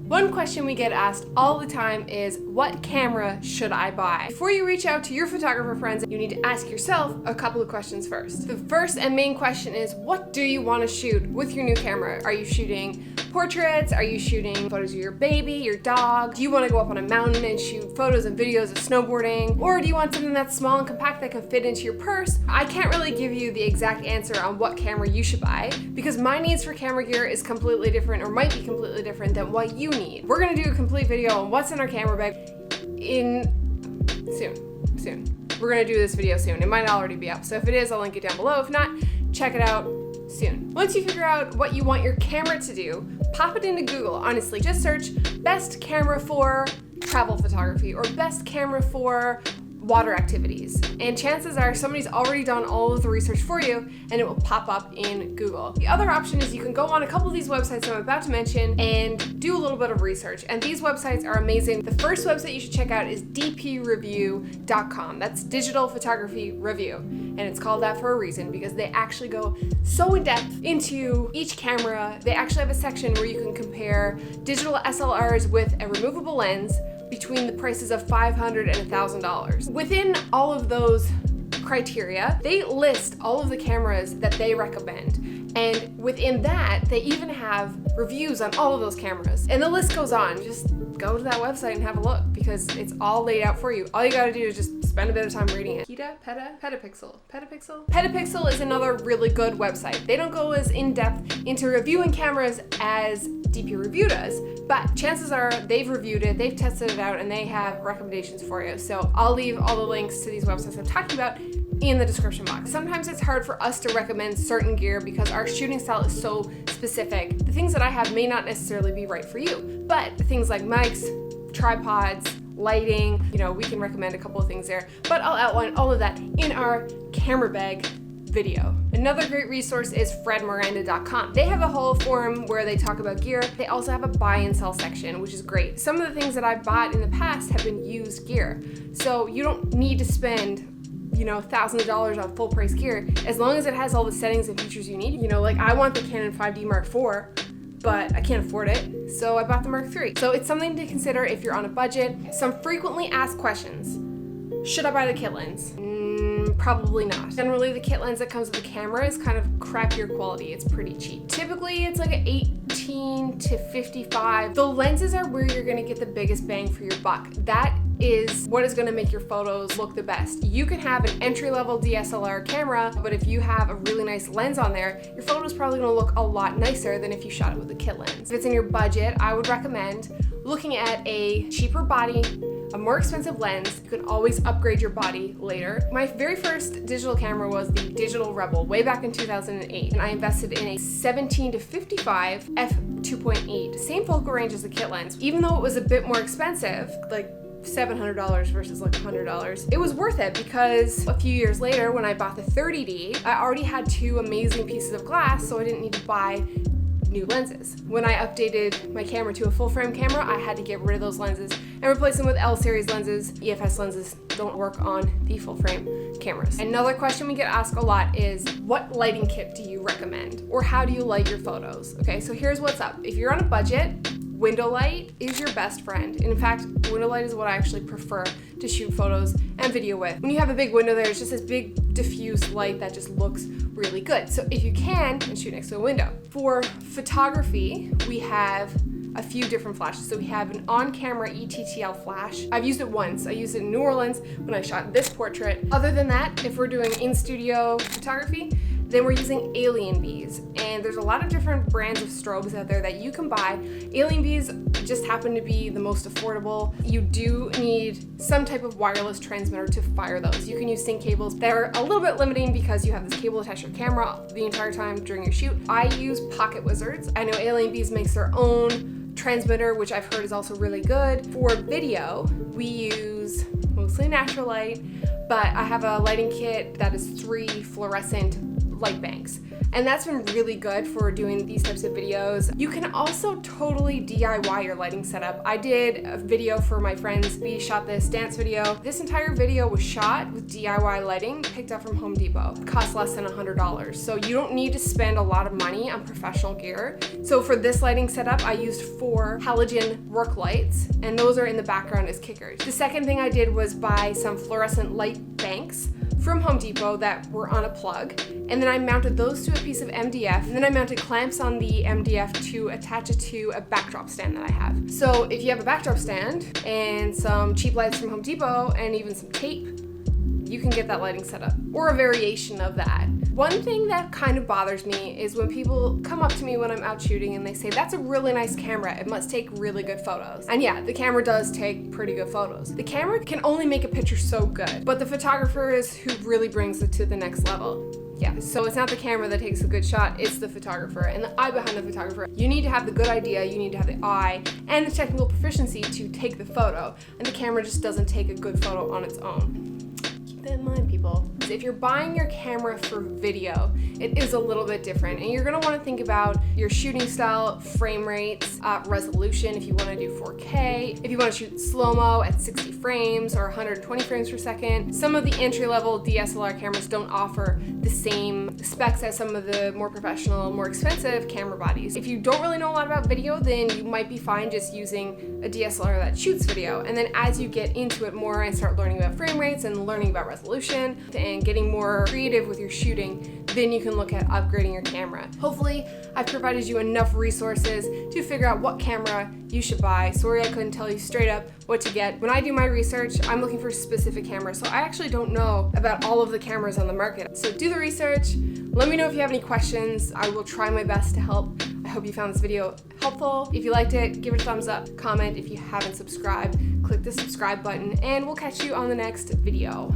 One question we get asked all the time is, what camera should I buy? Before you reach out to your photographer friends, you need to ask yourself a couple of questions first. The first and main question is, what do you want to shoot with your new camera? Are you shooting portraits? Are you shooting photos of your baby, your dog? Do you want to go up on a mountain and shoot photos and videos of snowboarding? Or do you want something that's small and compact that can fit into your purse? I can't really give you the exact answer on what camera you should buy because my needs for camera gear is completely different or might be completely different than what you need. We're gonna do a complete video on what's in our camera bag soon. We're gonna do this video soon. It might already be up. So if it is, I'll link it down below. If not, check it out soon. Once you figure out what you want your camera to do, pop it into Google. Honestly, just search best camera for travel photography or best camera for water activities. And chances are somebody's already done all of the research for you and it will pop up in Google. The other option is you can go on a couple of these websites I'm about to mention and do a little bit of research. And these websites are amazing. The first website you should check out is dpreview.com. That's Digital Photography Review. And it's called that for a reason because they actually go so in depth into each camera. They actually have a section where you can compare digital SLRs with a removable lens between the prices of $500 and $1,000. Within all of those criteria, they list all of the cameras that they recommend. And within that, they even have reviews on all of those cameras. And the list goes on. Just go to that website and have a look because it's all laid out for you. All you gotta do is just spend a bit of time reading it. Petapixel is another really good website. They don't go as in-depth into reviewing cameras as DP Review does, but chances are they've reviewed it, they've tested it out, and they have recommendations for you. So I'll leave all the links to these websites I'm talking about in the description box. Sometimes it's hard for us to recommend certain gear because our shooting style is so specific. The things that I have may not necessarily be right for you, but things like mics, tripods, lighting, we can recommend a couple of things there, but I'll outline all of that in our camera bag video. Another great resource is fredmiranda.com. They have a whole forum where they talk about gear. They also have a buy and sell section, which is great. Some of the things that I've bought in the past have been used gear. So you don't need to spend thousands of dollars on full price gear as long as it has all the settings and features you need. Like I want the Canon 5D Mark IV, but I can't afford it, so I bought the Mark III. So it's something to consider if you're on a budget. Some frequently asked questions. Should I buy the kit lens? Probably not. Generally, the kit lens that comes with the camera is kind of crappier quality. It's pretty cheap. Typically, it's like an 18 to 55. The lenses are where you're gonna get the biggest bang for your buck. That is what is gonna make your photos look the best. You can have an entry-level DSLR camera, but if you have a really nice lens on there, your photo is probably gonna look a lot nicer than if you shot it with a kit lens. If it's in your budget, I would recommend looking at a cheaper body, a more expensive lens. You can always upgrade your body later. My very first digital camera was the Digital Rebel way back in 2008, and I invested in a 17 to 55 f2.8, same focal range as the kit lens. Even though it was a bit more expensive, like $700 versus like $100. It was worth it because a few years later when I bought the 30D, I already had two amazing pieces of glass, so I didn't need to buy new lenses. When I updated my camera to a full frame camera, I had to get rid of those lenses and replace them with L series lenses. EFS lenses don't work on the full frame cameras. Another question we get asked a lot is, what lighting kit do you recommend? Or how do you light your photos? Okay, so here's what's up. If you're on a budget, window light is your best friend. And in fact, window light is what I actually prefer to shoot photos and video with. When you have a big window there, it's just this big diffuse light that just looks really good. So if you can, then shoot next to a window. For photography, we have a few different flashes. So we have an on-camera ETTL flash. I've used it once. I used it in New Orleans when I shot this portrait. Other than that, if we're doing in-studio photography, then we're using Alien Bees. And there's a lot of different brands of strobes out there that you can buy. Alien Bees just happen to be the most affordable. You do need some type of wireless transmitter to fire those. You can use sync cables. They're a little bit limiting because you have this cable attached to your camera the entire time during your shoot. I use Pocket Wizards. I know Alien Bees makes their own transmitter, which I've heard is also really good. For video, we use mostly natural light, but I have a lighting kit that is 3 fluorescent light banks. And that's been really good for doing these types of videos. You can also totally DIY your lighting setup. I did a video for my friends. We shot this dance video. This entire video was shot with DIY lighting picked up from Home Depot. It cost less than $100. So you don't need to spend a lot of money on professional gear. So for this lighting setup, I used 4 halogen work lights, and those are in the background as kickers. The second thing I did was buy some fluorescent light banks from Home Depot that were on a plug, and then I mounted those to a piece of MDF, and then I mounted clamps on the MDF to attach it to a backdrop stand that I have. So if you have a backdrop stand and some cheap lights from Home Depot and even some tape, you can get that lighting set up, or a variation of that. One thing that kind of bothers me is when people come up to me when I'm out shooting and they say, that's a really nice camera, it must take really good photos. And yeah, the camera does take pretty good photos. The camera can only make a picture so good, but the photographer is who really brings it to the next level. Yeah, so it's not the camera that takes a good shot, it's the photographer and the eye behind the photographer. You need to have the good idea, you need to have the eye and the technical proficiency to take the photo, and the camera just doesn't take a good photo on its own. Keep that in mind, people. If you're buying your camera for video, it is a little bit different, and you're gonna wanna think about your shooting style, frame rates, resolution, if you wanna do 4K, if you wanna shoot slow-mo at 60 frames or 120 frames per second. Some of the entry-level DSLR cameras don't offer the same specs as some of the more professional, more expensive camera bodies. If you don't really know a lot about video, then you might be fine just using a DSLR that shoots video, and then as you get into it more and start learning about frame rates and learning about resolution and getting more creative with your shooting, then you can look at upgrading your camera. Hopefully, I've provided you enough resources to figure out what camera you should buy. Sorry I couldn't tell you straight up what to get. When I do my research, I'm looking for specific cameras, so I actually don't know about all of the cameras on the market. So do the research, let me know if you have any questions. I will try my best to help. I hope you found this video helpful. If you liked it, give it a thumbs up, comment if you haven't subscribed, click the subscribe button, and we'll catch you on the next video.